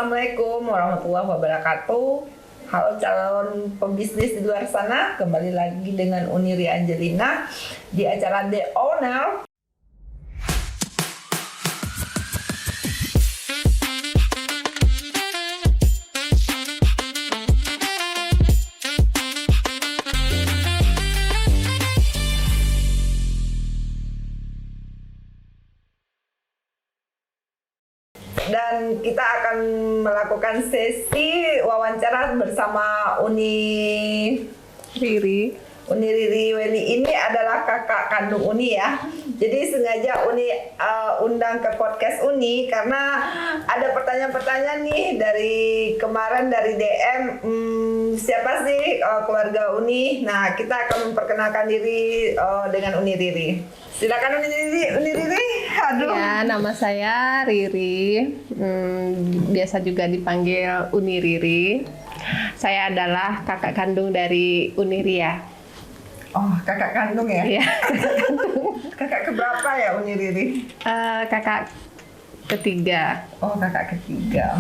Assalamualaikum warahmatullahi wabarakatuh. Halo calon pebisnis di luar sana, kembali lagi dengan Uniri Angelina di acara The Owner. Dan kita akan melakukan sesi wawancara bersama Uni Riri Weli. Ini adalah kakak kandung Uni ya. Jadi sengaja Uni undang ke podcast Uni karena ada pertanyaan-pertanyaan nih dari kemarin dari DM. Siapa sih keluarga Uni? Nah, kita akan memperkenalkan diri dengan Uni Riri. Silakan Uni Riri. Aduh. Ya, nama saya Riri. Biasa juga dipanggil Uni Riri. Saya adalah kakak kandung dari Uni Ria. Oh, kakak kandung ya? Iya. Kakak keberapa ya Uni Riri? Kakak ketiga. Oh, kakak ketiga.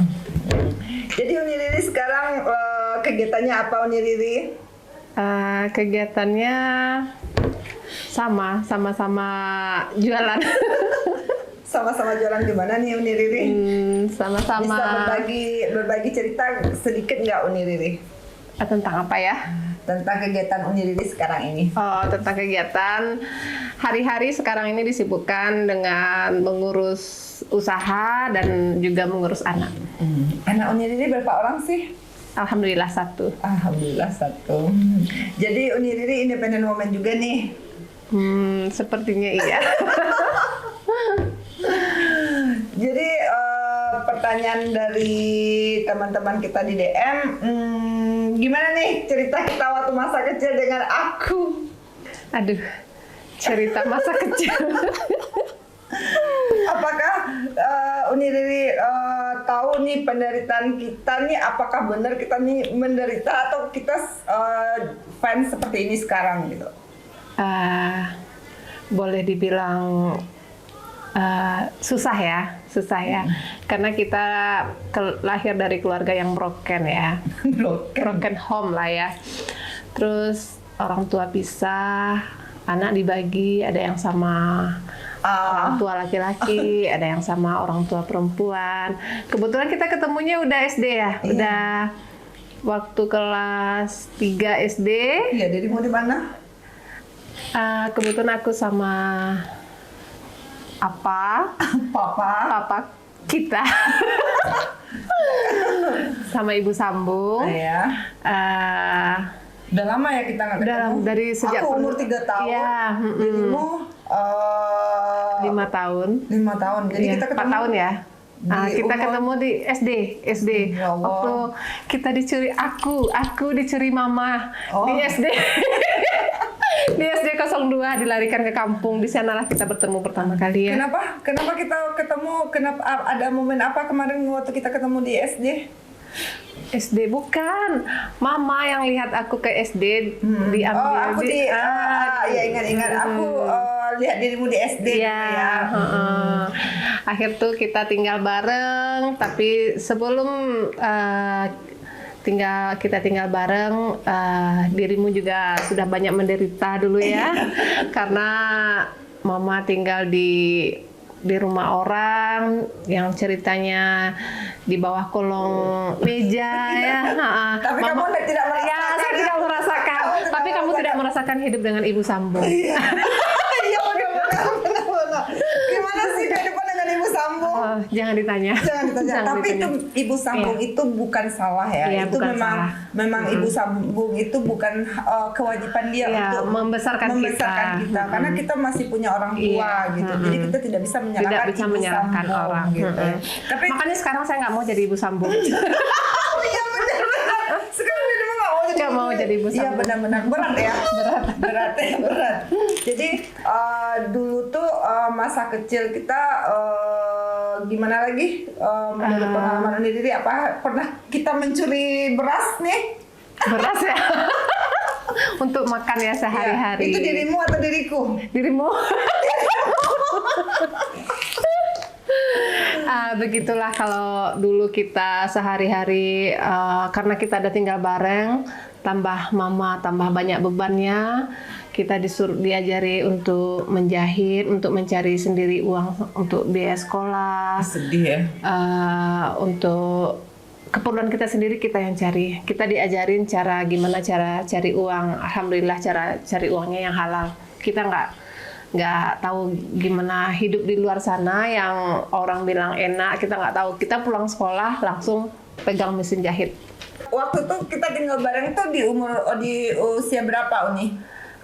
Jadi Uni Riri sekarang kegiatannya apa Uni Riri? Kegiatannya sama-sama jualan. Sama-sama jualan di mana nih Uni Riri? Sama-sama. Bisa berbagi cerita sedikit nggak Uni Riri? Tentang apa ya? Tentang kegiatan Uni Riri sekarang ini. Oh, tentang kegiatan hari-hari sekarang ini disibukkan dengan mengurus usaha dan juga mengurus anak. Anak Uni Riri berapa orang sih? Alhamdulillah satu. Alhamdulillah satu. Jadi Uni Riri independent woman juga nih? Sepertinya iya. Jadi pertanyaan dari teman-teman kita di DM, gimana nih cerita kita waktu masa kecil dengan aku? Aduh, cerita masa kecil. Apakah Uni Riri tahu nih penderitaan kita nih, apakah benar kita nih menderita atau kita fans seperti ini sekarang gitu? Boleh dibilang susah ya, karena kita lahir dari keluarga yang broken ya, broken home lah ya. Terus orang tua pisah, anak dibagi, ada yang sama orang tua laki-laki, ada yang sama orang tua perempuan. Kebetulan kita ketemunya udah SD ya, udah waktu kelas 3 SD. Iya, dirimu di mana? Kebetulan aku sama papa kita sama ibu sambung. Iya. Udah lama ya kita nggak ketemu. Dari sejak aku umur 3 tahun. Iya. Dirimu 5 tahun. 5 tahun. Jadi iya, kita ketemu 4 tahun ya. Kita ketemu di SD. Ya Allah. Waktu kita dicuri aku dicuri mama di SD. Di SD 02 dilarikan ke kampung. Di sanalah kita bertemu pertama kali ya. Kenapa kita ketemu? Kenapa ada momen apa kemarin waktu kita ketemu di SD? SD bukan, mama yang lihat aku ke SD diambil. Ingat. Aku lihat dirimu di SD. Iya. Akhir tuh kita tinggal bareng, tapi sebelum kita tinggal bareng, dirimu juga sudah banyak menderita dulu ya, karena mama tinggal di rumah orang yang ceritanya di bawah kolong meja ya. Tapi kamu tidak merasakan. Ya, saya tidak merasakan. Tapi kamu tidak merasakan hidup dengan ibu sambung. Iya, benar. Gimana sih kehidupan dengan ibu sambung? Jangan ditanya. Tapi itu ibu sambung itu bukan salah ya. Iya, itu bukan memang ibu sambung itu bukan kewajiban dia untuk membesarkan kita. Karena kita masih punya orang tua gitu. Jadi kita tidak bisa menyalahkan orang gitu. Tapi makanya sekarang saya nggak mau jadi ibu sambung. Iya benar. Sekarang dia nggak mau jadi ibu sambung. Iya benar-benar berat. Jadi dulu tuh masa kecil kita gimana lagi menurut pengalaman Uni Riri, apa pernah kita mencuri beras nih? Beras ya? Untuk makan ya sehari-hari. Itu dirimu atau diriku? Dirimu. Begitulah kalau dulu kita sehari-hari, karena kita ada tinggal bareng, tambah mama, tambah banyak bebannya, kita diajari untuk menjahit, untuk mencari sendiri uang untuk biaya sekolah. Sedih ya. Untuk keperluan kita sendiri kita yang cari. Kita diajarin gimana cara cari uang. Alhamdulillah cara cari uangnya yang halal. Kita nggak tahu gimana hidup di luar sana yang orang bilang enak. Kita nggak tahu. Kita pulang sekolah langsung pegang mesin jahit. Waktu itu kita tinggal bareng tuh di usia berapa, Uni?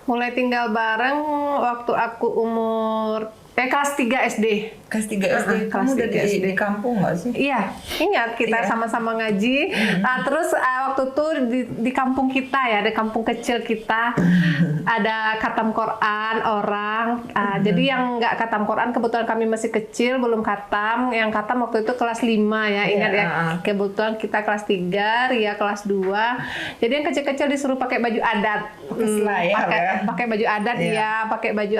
Mulai tinggal bareng waktu aku umur kelas 3 SD. Kelas 3 SD. Kamu udah di kampung nggak sih? Iya, ingat kita sama-sama ngaji. Nah, terus waktu itu di kampung kita ya, di kampung kecil kita ada khatam Quran orang. Jadi yang nggak khatam Quran kebetulan kami masih kecil, belum khatam. Yang khatam waktu itu kelas 5 ya, ingat ya. Kebetulan kita kelas 3, Ria kelas 2. Jadi yang kecil-kecil disuruh pakai baju adat. Pakai baju adat ya, pakai baju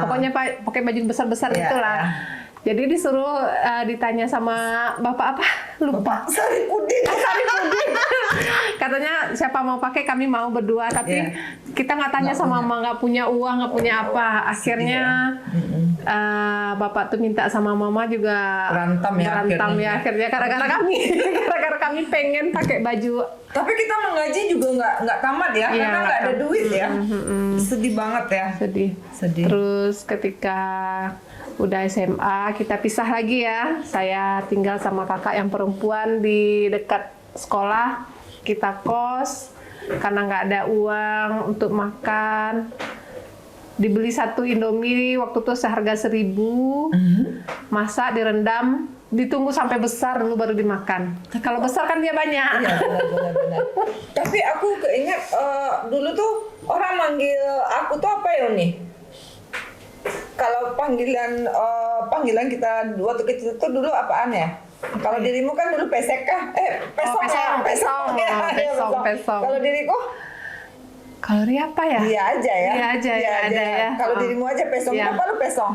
pokoknya pakai baju besar-besar itulah. Jadi disuruh ditanya sama bapak apa? Lupa. Saripudin. Katanya siapa mau pakai, kami mau berdua. Tapi kita nggak tanya sama mama, nggak punya uang, nggak punya apa. Akhirnya bapak tuh minta sama mama juga berantem ya. Akhirnya gara-gara kami pengen pakai baju. Tapi kita mengaji juga nggak tamat ya, karena nggak ada duit ya. Sedih banget ya. Sedih. Terus ketika udah SMA kita pisah lagi ya. Saya tinggal sama kakak yang perempuan di dekat sekolah. Kita kos karena nggak ada uang untuk makan. Dibeli satu Indomie waktu itu seharga 1.000. Masak, direndam, ditunggu sampai besar dulu baru dimakan. Kalau besar kan dia banyak. Iya, benar. Tapi aku keinget dulu tuh orang manggil aku tuh apa ya nih? Kalau panggilan kita waktu kecil itu dulu apaan ya? Kalau dirimu kan dulu pesek kah? Pesong. Kalau diriku? Kalau Ria apa ya? Dia aja ya. Dia aja ya. Kalau dirimu aja pesong, kenapa lu pesong?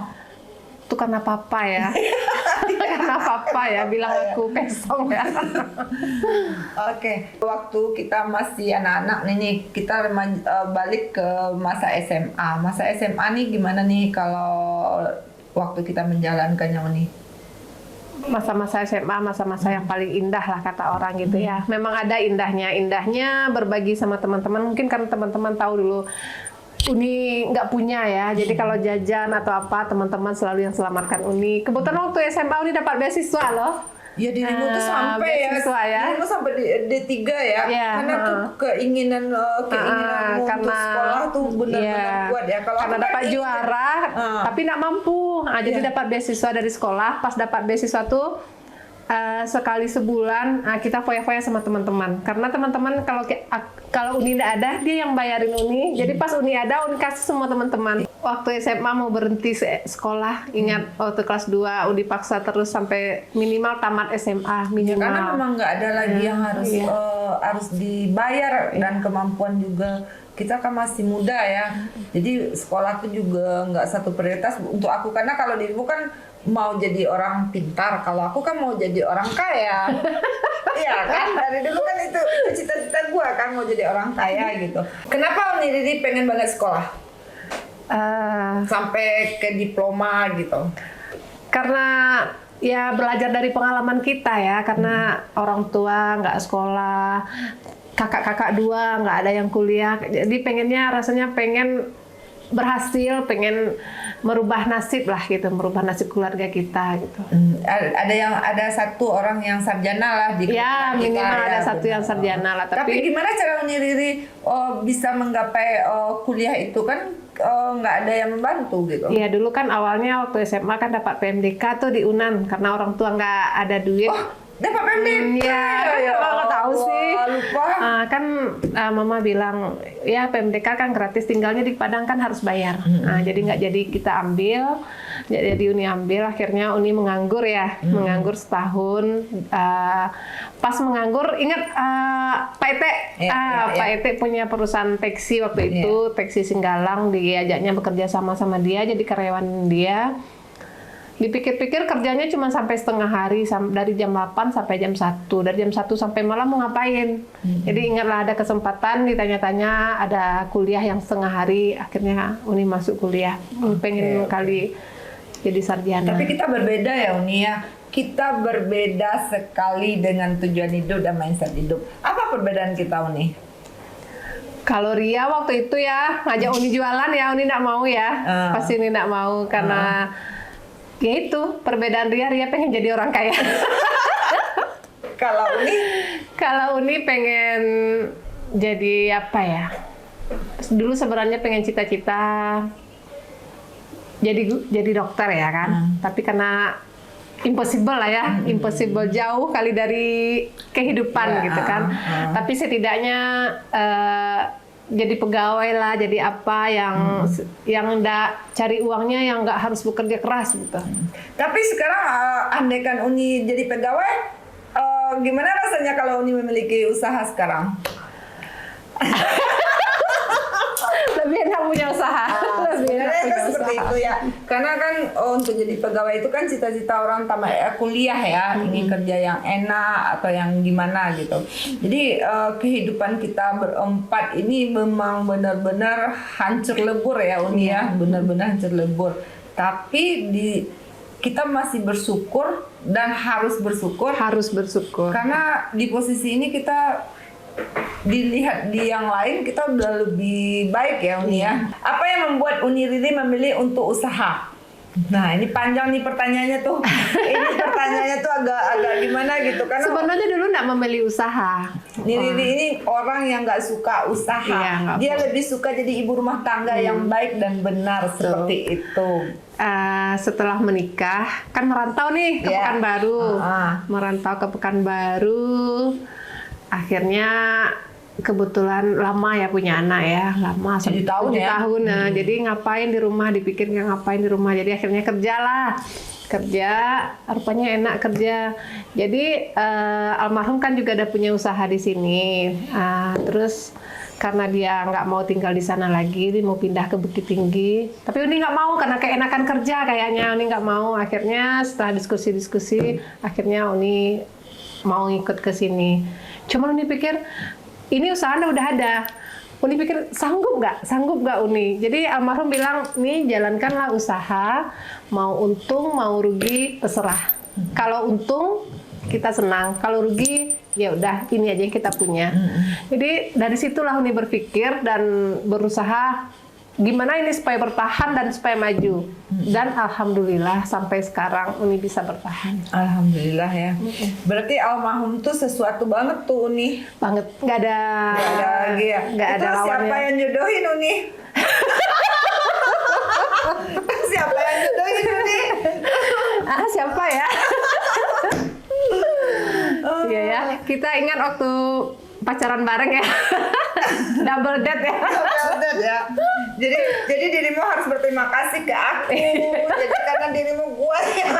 Itu karena papa ya. Karena papa ya bilang aku pesong ya. Oke. Waktu kita masih anak-anak nih, kita balik ke masa SMA. Masa SMA nih gimana nih kalau waktu kita menjalankannya nih? Masa-masa SMA, masa-masa yang paling indah lah kata orang gitu ya. Memang ada indahnya berbagi sama teman-teman. Mungkin karena teman-teman tahu dulu Uni nggak punya ya, jadi kalau jajan atau apa teman-teman selalu yang selamatkan Uni. Kebetulan waktu SMA Uni dapat beasiswa loh. Ya dirimu tuh sampai ya. Dirimu sampai di D3 ya. Karena tuh keinginan untuk sekolah tuh benar-benar kuat ya. Kalau karena dapat juara, tapi nggak mampu. Jadi dapat beasiswa dari sekolah. Pas dapat beasiswa tuh sekali sebulan kita foya-foya sama teman-teman. Karena teman-teman kalau Uni nggak ada, dia yang bayarin Uni. Jadi pas Uni ada, Uni kasih semua teman-teman. Waktu SMA mau berhenti sekolah, ingat waktu kelas 2 Uni paksa terus sampai minimal tamat SMA minimal. Karena memang nggak ada lagi yang harus dibayar dan kemampuan juga. Kita kan masih muda ya, jadi sekolah tuh juga nggak satu prioritas untuk aku. Karena kalau dirimu kan mau jadi orang pintar, kalau aku kan mau jadi orang kaya. Iya kan, dari dulu kan itu cita-cita gua kan mau jadi orang kaya gitu. Kenapa Uni Riri pengen banget sekolah? Sampai ke diploma gitu. Karena ya belajar dari pengalaman kita ya, karena orang tua nggak sekolah, kakak-kakak 2 nggak ada yang kuliah, jadi rasanya pengen berhasil, pengen merubah nasib lah gitu, merubah nasib keluarga kita gitu. Ada satu orang yang sarjana lah di ya minimal ada satu yang sarjana lah. Tapi gimana cara Uni Riri bisa menggapai kuliah itu kan nggak ada yang membantu gitu? Iya dulu kan awalnya waktu SMA kan dapat PMDK tuh di UNAN karena orang tua nggak ada duit. Dapat PMDK? Ya, nggak tahu sih. Lupa. Kan mama bilang ya PMDK kan gratis, tinggalnya di Padang kan harus bayar. Jadi nggak jadi kita ambil, jadi Uni ambil. Akhirnya Uni menganggur ya, menganggur setahun. Pas menganggur ingat Pak Ete, Pak Ete punya perusahaan taksi waktu itu, taksi Singgalang, diajaknya bekerja sama dia, jadi karyawan dia. Dipikir-pikir kerjanya cuma sampai setengah hari, dari jam 8 sampai jam 1. Dari jam 1 sampai malam mau ngapain? Jadi ingatlah ada kesempatan ditanya-tanya, ada kuliah yang setengah hari, akhirnya Uni masuk kuliah. Pengen kali jadi sarjana. Tapi kita berbeda ya Uni ya. Kita berbeda sekali dengan tujuan hidup dan mindset hidup. Apa perbedaan kita Uni? Kalau Ria waktu itu ya ngajak Uni jualan ya, Uni nggak mau ya. Pasti Uni nggak mau karena ya itu perbedaan Ria pengen jadi orang kaya. Kalau Uni? Kalau Uni pengen jadi apa ya? Dulu sebenarnya pengen cita-cita jadi dokter ya kan. Tapi karena impossible lah ya, impossible jauh kali dari kehidupan gitu kan. Tapi setidaknya jadi pegawai lah, jadi apa yang nggak cari uangnya, yang nggak harus bekerja keras gitu. Tapi sekarang andaikan Uni jadi pegawai, gimana rasanya kalau Uni memiliki usaha sekarang? Lebih enak punya usaha. Sebenarnya kan seperti itu ya. Karena kan untuk jadi pegawai itu kan cita-cita orang tamat kuliah ya, ingin kerja yang enak atau yang gimana gitu. Jadi kehidupan kita berempat ini memang benar-benar hancur lebur ya Uni ya, benar-benar hancur lebur. Tapi kita masih bersyukur dan harus bersyukur. Harus bersyukur. Karena di posisi ini kita dilihat di yang lain kita udah lebih baik ya Uni ya. Apa yang membuat Uni Riri memilih untuk usaha? Nah ini panjang nih pertanyaannya tuh. Ini pertanyaannya tuh agak gimana gitu kan? Sebenarnya dulu nggak memilih usaha. Riri ini orang yang nggak suka usaha. Iya, dia lebih suka jadi ibu rumah tangga yang baik dan benar seperti itu. Setelah menikah kan merantau nih ke Pekanbaru. Merantau ke Pekanbaru. Akhirnya kebetulan lama ya punya anak ya, lama 7 tahun ya. Jadi ngapain di rumah, dipikir ngapain di rumah. Jadi akhirnya kerja, rupanya enak kerja. Jadi almarhum kan juga ada punya usaha di sini. Terus karena dia nggak mau tinggal di sana lagi, dia mau pindah ke Bukit Tinggi. Tapi Uni nggak mau karena keenakan kerja kayaknya. Uni nggak mau. Akhirnya setelah diskusi, akhirnya Uni mau ngikut ke sini. Cuman Uni pikir ini usaha udah ada. Uni pikir sanggup nggak Uni. Jadi almarhum bilang nih jalankanlah usaha, mau untung mau rugi terserah. Kalau untung kita senang, kalau rugi ya udah ini aja yang kita punya. Jadi dari situlah Uni berpikir dan berusaha gimana ini supaya bertahan dan supaya maju. Dan alhamdulillah sampai sekarang Uni bisa bertahan. Alhamdulillah ya. Berarti almarhum tuh sesuatu banget tuh Uni. Banget, nggak ada lagi ya. Nggak ada lawannya. Siapa yang jodohin Uni? Siapa yang jodohin Uni? Siapa ya? Iya ya. Kita ingat waktu pacaran bareng ya. Double date ya. Double date ya. Jadi dirimu harus berterima kasih ke aku. Jadi karena dirimu gua yang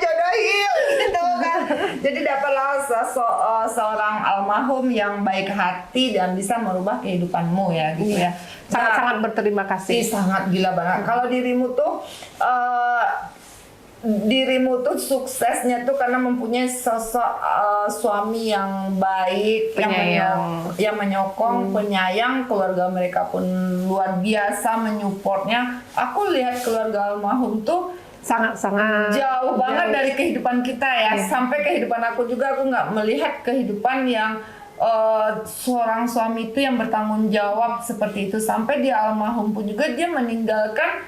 jodohin gitu kan. Jadi dapatlah seorang almarhum yang baik hati dan bisa merubah kehidupanmu ya gitu ya. Sangat-sangat berterima kasih. Sangat gila banget. Kalau dirimu tuh suksesnya tuh karena mempunyai sosok suami yang baik, yang menyokong, penyayang, keluarga mereka pun luar biasa menyupportnya. Aku lihat keluarga almarhum tuh sangat-sangat jauh banget dari kehidupan kita ya. Sampai kehidupan aku juga aku nggak melihat kehidupan yang seorang suami itu yang bertanggung jawab seperti itu. Sampai dia almarhum pun juga dia meninggalkan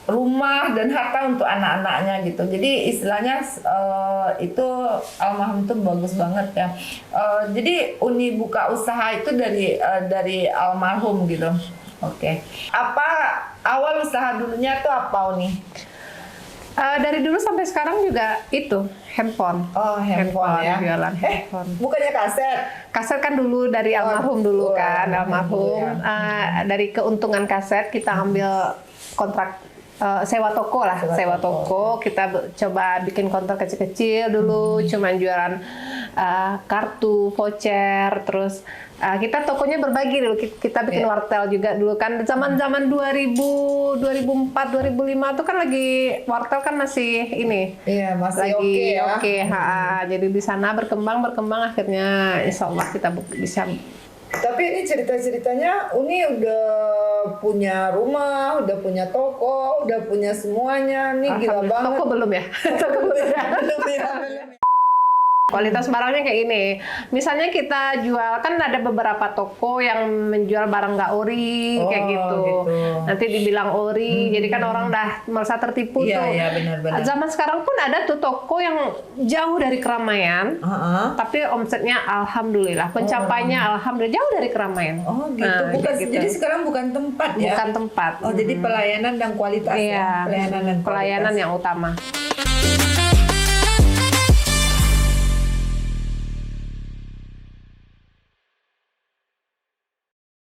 rumah dan harta untuk anak-anaknya gitu. Jadi istilahnya itu almarhum itu bagus banget ya. Jadi Uni buka usaha itu dari almarhum gitu. Oke. Apa awal usaha dulunya tuh apa Uni? Dari dulu sampai sekarang juga itu handphone. Oh handphone ya. Jualan handphone. Bukannya kaset? Kaset kan dulu dari almarhum dulu kan, almarhum. Ya. Dari keuntungan kaset kita ambil kontrak. Sewa toko lah, sewa toko. Kita coba bikin kontrak kecil-kecil dulu, cuman jualan kartu, voucher, terus kita tokonya berbagi dulu. Kita bikin wartel juga dulu kan. Zaman-zaman 2000, 2004, 2005 itu kan lagi wartel kan masih ini. Iya, masih lagi oke ya. Jadi di sana berkembang akhirnya insya Allah kita bisa. Tapi ini cerita-ceritanya Uni udah punya rumah, udah punya toko, udah punya semuanya. Nih gila banget. Toko belum ya? Toko belum ya? Belum ya. Kualitas barangnya kayak ini. Misalnya kita jual, kan ada beberapa toko yang menjual barang nggak ori, kayak gitu. Nanti dibilang ori, jadi kan orang udah merasa tertipu tuh. Iya, benar-benar. Zaman sekarang pun ada tuh toko yang jauh dari keramaian, tapi omsetnya alhamdulillah, pencapaiannya alhamdulillah jauh dari keramaian. Oh gitu. Bukan, gitu. Jadi sekarang bukan tempat ya? Bukan tempat. Oh jadi pelayanan dan kualitas ya? Pelayanan yang utama.